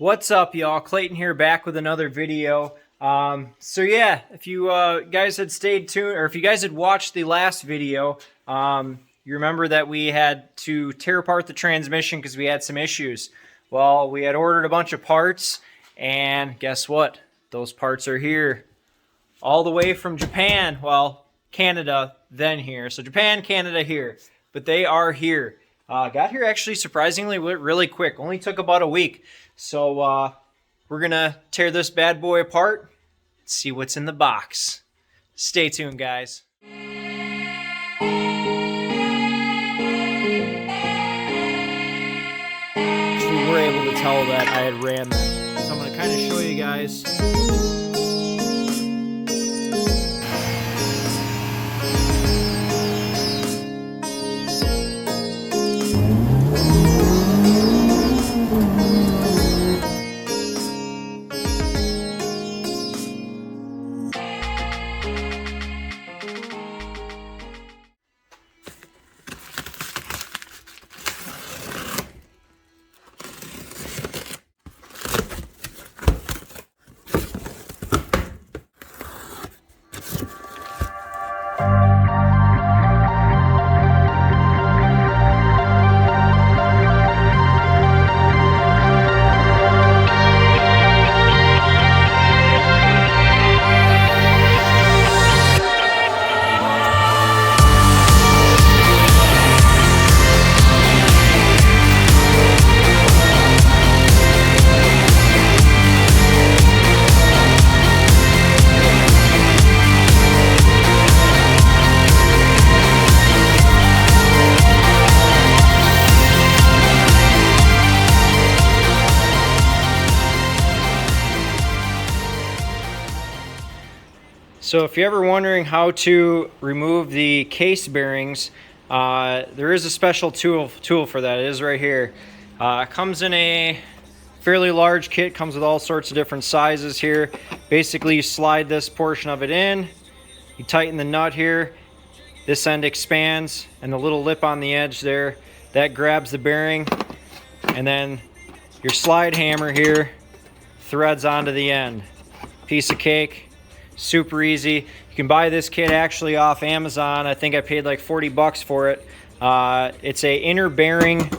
What's up, y'all? Clayton here, back with another video. So yeah, if you guys had stayed tuned, or if you guys had watched the last video, you remember that we had to tear apart the transmission because we had some issues. Well, we had ordered a bunch of parts, and guess what? Those parts are here, all the way from Japan. Well, Canada, then here. So Japan, Canada, here, but they are here. Got here actually surprisingly really quick. Only took about a week. So we're going to tear this bad boy apart, see what's in the box. Stay tuned, guys. So we were able to tell that I had ran them. So I'm going to kind of show you guys. So if you're ever wondering how to remove the case bearings, there is a special tool for that. It is right here. It comes in a fairly large kit, comes with all sorts of different sizes here. Basically, you slide this portion of it in, you tighten the nut here, this end expands, and the little lip on the edge there, that grabs the bearing, and then your slide hammer here threads onto the end. Piece of cake. Super easy. You can buy this kit actually off Amazon. I think I paid like 40 bucks for it. It's a inner bearing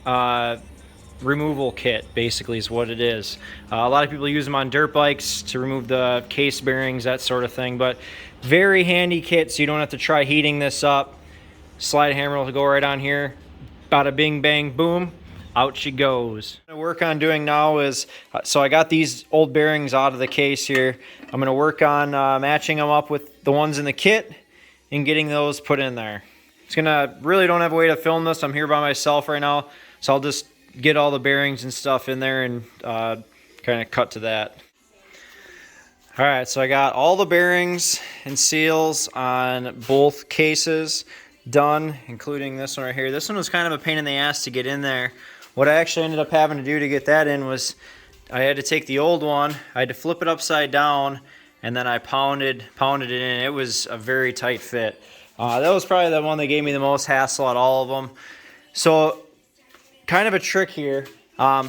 removal kit, basically is what it is. A lot of people use them on dirt bikes to remove the case bearings, that sort of thing, but very handy kit, so you don't have to try heating this up. Slide hammer will go right on here. Bada bing bang boom. Out she goes. What I work on doing now is, so I got these old bearings out of the case here. I'm going to work on matching them up with the ones in the kit and getting those put in there. Really don't have a way to film this. I'm here by myself right now, so I'll just get all the bearings and stuff in there and kind of cut to that. All right, so I got all the bearings and seals on both cases done, including this one right here. This one was kind of a pain in the ass to get in there. What I actually ended up having to do to get that in was I had to take the old one, I had to flip it upside down, and then I pounded it in. It was a very tight fit. That was probably the one that gave me the most hassle out of all of them. So kind of a trick here,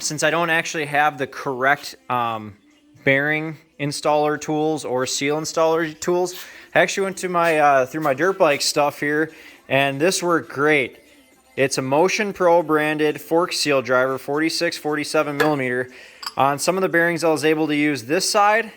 since I don't actually have the correct bearing installer tools or seal installer tools, I actually went to my through my dirt bike stuff here, and this worked great. It's a Motion Pro branded fork seal driver, 46, 47 millimeter. On some of the bearings I was able to use this side,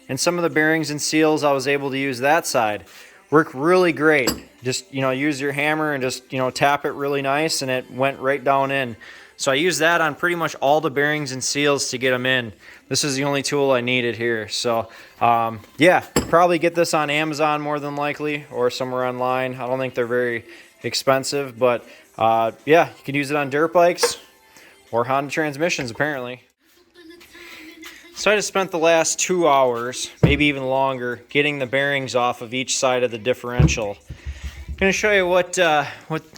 and some of the bearings and seals I was able to use that side. Worked really great. Just, use your hammer and just, tap it really nice, and it went right down in. So I used that on pretty much all the bearings and seals to get them in. This is the only tool I needed here. So yeah, probably get this on Amazon more than likely, or somewhere online. I don't think they're very expensive, but yeah, you can use it on dirt bikes or Honda transmissions apparently. So I just spent the last 2 hours, maybe even longer, getting the bearings off of each side of the differential. I'm going to show you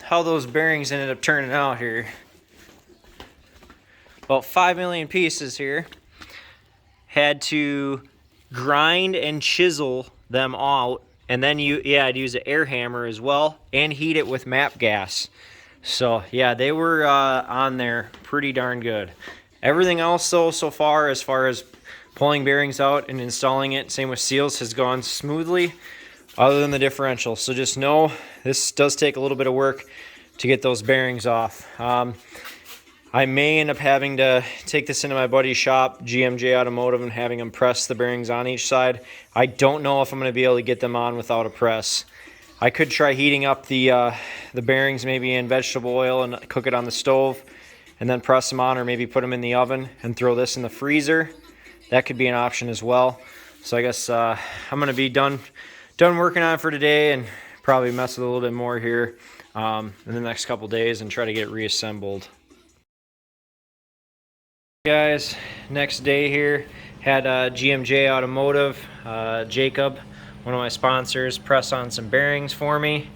how those bearings ended up turning out here. About 5 million pieces here. Had to grind and chisel them out, and then I'd use an air hammer as well, and heat it with MAP gas. So yeah, they were on there pretty darn good. Everything else though so far, as far as pulling bearings out and installing it, same with seals, has gone smoothly, other than the differential. So just know this does take a little bit of work to get those bearings off. I may end up having to take this into my buddy's shop, GMJ Automotive, and having him press the bearings on each side. I don't know if I'm going to be able to get them on without a press. I could try heating up the bearings maybe in vegetable oil and cook it on the stove and then press them on, or maybe put them in the oven and throw this in the freezer. That could be an option as well. So I guess I'm going to be done working on it for today, and probably mess with a little bit more here in the next couple days and try to get it reassembled. Guys, next day here, had GMJ Automotive, Jacob, one of my sponsors, press on some bearings for me.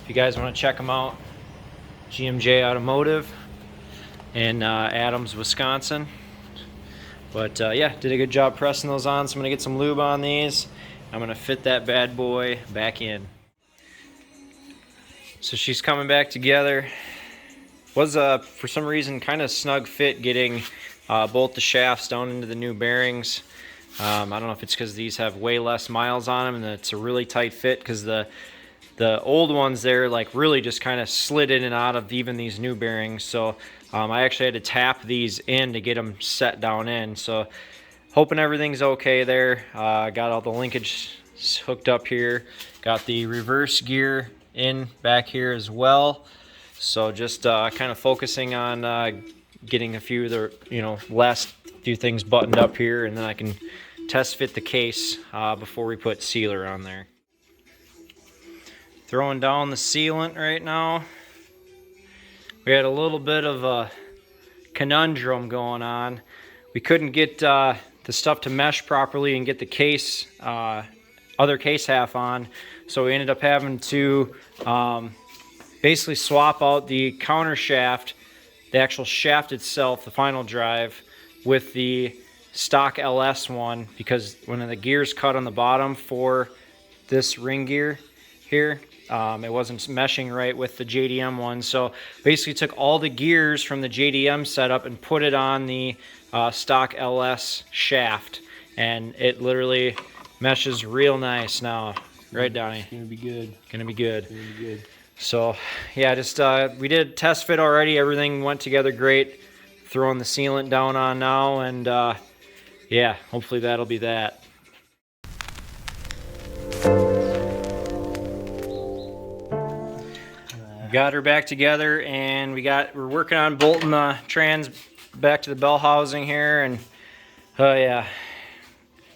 If you guys want to check them out, GMJ Automotive in Adams, Wisconsin. But yeah, did a good job pressing those on, so I'm going to get some lube on these. I'm going to fit that bad boy back in. So she's coming back together. Was for some reason kind of snug fit getting both the shafts down into the new bearings. I don't know if it's because these have way less miles on them and it's a really tight fit, because the old ones there like really just kind of slid in and out of even these new bearings. So I actually had to tap these in to get them set down in. So hoping everything's okay there. Got all the linkage hooked up here. Got the reverse gear in back here as well. So just kind of focusing on getting a few of the last few things buttoned up here, and then I can test fit the case before we put sealer on there. Throwing down the sealant right now. We had a little bit of a conundrum going on. We couldn't get the stuff to mesh properly and get the case, other case half on, so we ended up having to basically swap out the counter shaft, the actual shaft itself, the final drive, with the stock LS one, because when the gears cut on the bottom for this ring gear here, it wasn't meshing right with the JDM one. So basically took all the gears from the JDM setup and put it on the stock LS shaft, and it literally meshes real nice now. Right, Donnie? It's gonna be good. Gonna be good. It's gonna be good. So yeah, just we did a test fit already. Everything went together great. Throwing the sealant down on now, and yeah, hopefully that'll be that. Got her back together, and we're working on bolting the trans back to the bell housing here, and oh yeah,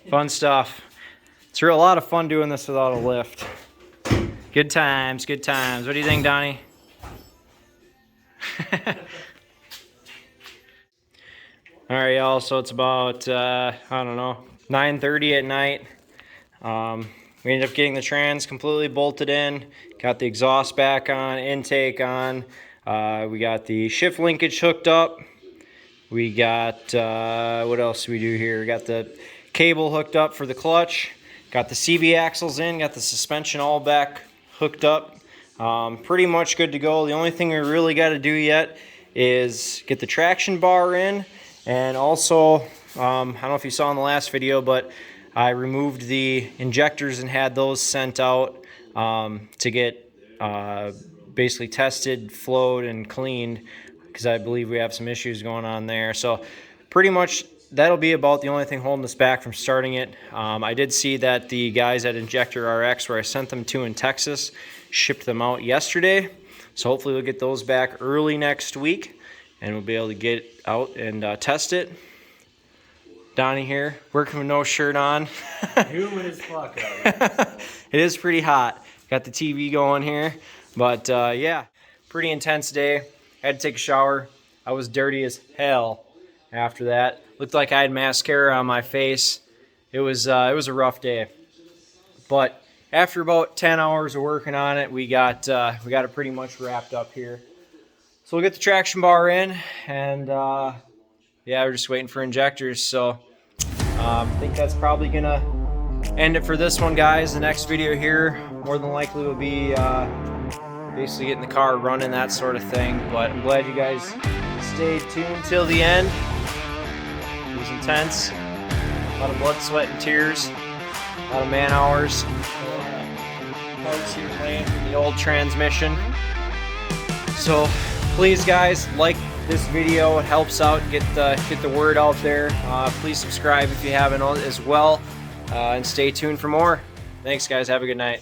fun stuff. It's a lot of fun doing this without a lift. Good times, good times. What do you think, Donnie? All right, y'all, so it's about, I don't know, 9:30 at night. We ended up getting the trans completely bolted in, got the exhaust back on, intake on. We got the shift linkage hooked up. We got, what else do we do here? We got the cable hooked up for the clutch. Got the CB axles in, got the suspension all back hooked up. Pretty much good to go. The only thing we really got to do yet is get the traction bar in, and also I don't know if you saw in the last video, but I removed the injectors and had those sent out to get basically tested, flowed, and cleaned, because I believe we have some issues going on there. So pretty much that'll be about the only thing holding us back from starting it. I did see that the guys at Injector RX, where I sent them to in Texas, shipped them out yesterday. So hopefully we'll get those back early next week, and we'll be able to get out and test it. Donnie here, working with no shirt on. Humid as fuck out. It is pretty hot. Got the TV going here. But yeah, pretty intense day. Had to take a shower. I was dirty as hell after that. Looked like I had mascara on my face. It was a rough day. But after about 10 hours of working on it, we got it pretty much wrapped up here. So we'll get the traction bar in, and yeah, we're just waiting for injectors. So I think that's probably gonna end it for this one, guys. The next video here more than likely will be basically getting the car running, that sort of thing. But I'm glad you guys stayed tuned till the end. It was intense. A lot of blood, sweat, and tears. A lot of man hours. Parts here ran from the old transmission. So please, guys, like this video. It helps out, get the word out there. Please subscribe if you haven't as well, and stay tuned for more. Thanks, guys. Have a good night.